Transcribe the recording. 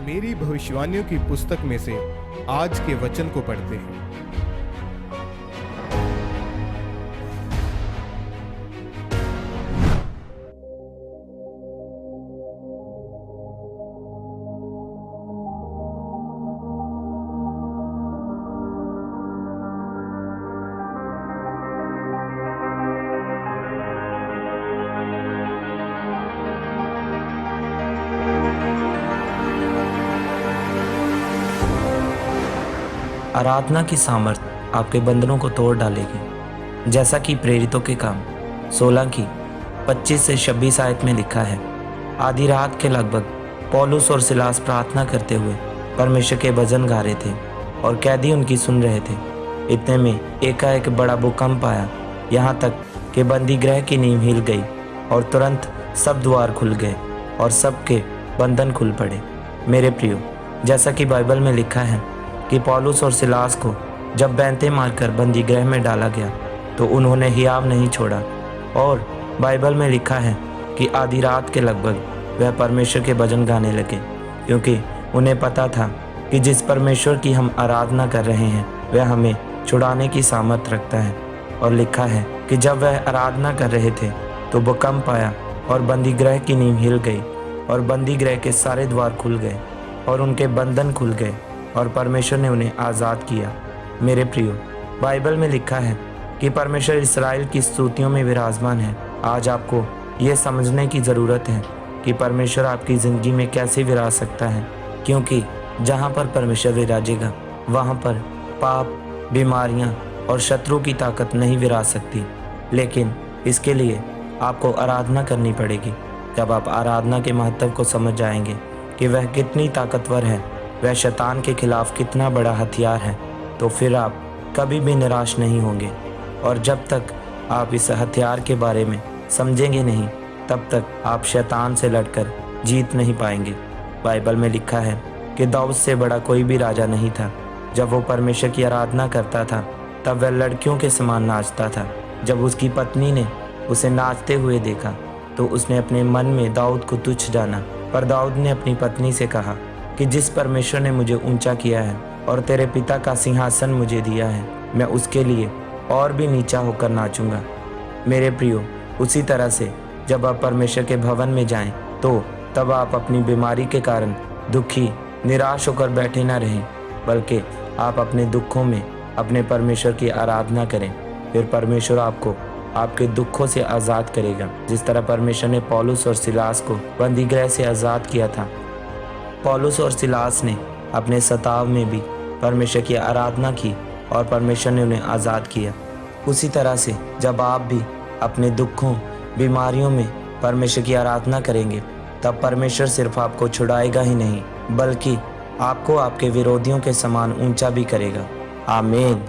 मेरी भविष्यवाणियों की पुस्तक में से आज के वचन को पढ़ते हैं। आराधना की सामर्थ आपके बंधनों को तोड़ डालेगी, जैसा कि प्रेरितों के काम 16 की 25 से 26 आयत में लिखा है। आधी रात के लगभग पौलुस और सिलास प्रार्थना करते हुए परमेश्वर के भजन गा रहे थे और कैदी उनकी सुन रहे थे। इतने में एकाएक बड़ा भूकंप आया, यहाँ तक कि बंदी गृह की नींव हिल गई और तुरंत सब द्वार खुल गए और सबके बंधन खुल पड़े। मेरे प्रियो, जैसा कि बाइबल में लिखा है कि पौलुस और सिलास को जब बैंतें मारकर बंदी गृह में डाला गया तो उन्होंने हियाव नहीं छोड़ा। और बाइबल में लिखा है कि आधी रात के लगभग वह परमेश्वर के भजन गाने लगे, क्योंकि उन्हें पता था कि जिस परमेश्वर की हम आराधना कर रहे हैं वह हमें छुड़ाने की सामर्थ रखता है। और लिखा है कि जब वह आराधना कर रहे थे तो भूकंप आया और बंदी गृह की नींव हिल गई और बंदी गृह के सारे द्वार खुल गए और उनके बंधन खुल गए और परमेश्वर ने उन्हें आज़ाद किया। मेरे प्रियो, बाइबल में लिखा है कि परमेश्वर इस्राएल की स्तुतियों में विराजमान है। आज आपको ये समझने की ज़रूरत है कि परमेश्वर आपकी ज़िंदगी में कैसे विराज सकता है, क्योंकि जहाँ पर परमेश्वर विराजेगा वहाँ पर पाप, बीमारियाँ और शत्रु की ताकत नहीं विराज सकती। लेकिन इसके लिए आपको आराधना करनी पड़ेगी। जब आप आराधना के महत्व को समझ जाएंगे कि वह कितनी ताकतवर है, वह शैतान के खिलाफ कितना बड़ा हथियार है, तो फिर आप कभी भी निराश नहीं होंगे। और जब तक आप इस हथियार के बारे में समझेंगे नहीं, तब तक आप शैतान से लड़कर जीत नहीं पाएंगे। बाइबल में लिखा है कि दाऊद से बड़ा कोई भी राजा नहीं था। जब वो परमेश्वर की आराधना करता था तब वह लड़कियों के समान नाचता था। जब उसकी पत्नी ने उसे नाचते हुए देखा तो उसने अपने मन में दाऊद को तुच्छ जाना। पर दाऊद ने अपनी पत्नी से कहा कि जिस परमेश्वर ने मुझे ऊंचा किया है और तेरे पिता का सिंहासन मुझे दिया है, मैं उसके लिए और भी नीचा होकर नाचूंगा। मेरे प्रियो, उसी तरह से जब आप परमेश्वर के भवन में जाएं तो तब आप अपनी बीमारी के कारण दुखी, निराश होकर बैठे न रहें, बल्कि आप अपने दुखों में अपने परमेश्वर की आराधना करें। फिर परमेश्वर आपको आपके दुखों से आज़ाद करेगा, जिस तरह परमेश्वर ने पौलुस और सिलास को बंदी गृह से आज़ाद किया था। पौलुस और सिलास ने अपने सताव में भी परमेश्वर की आराधना की और परमेश्वर ने उन्हें आज़ाद किया। उसी तरह से जब आप भी अपने दुखों, बीमारियों में परमेश्वर की आराधना करेंगे, तब परमेश्वर सिर्फ आपको छुड़ाएगा ही नहीं, बल्कि आपको आपके विरोधियों के समान ऊंचा भी करेगा। आमीन।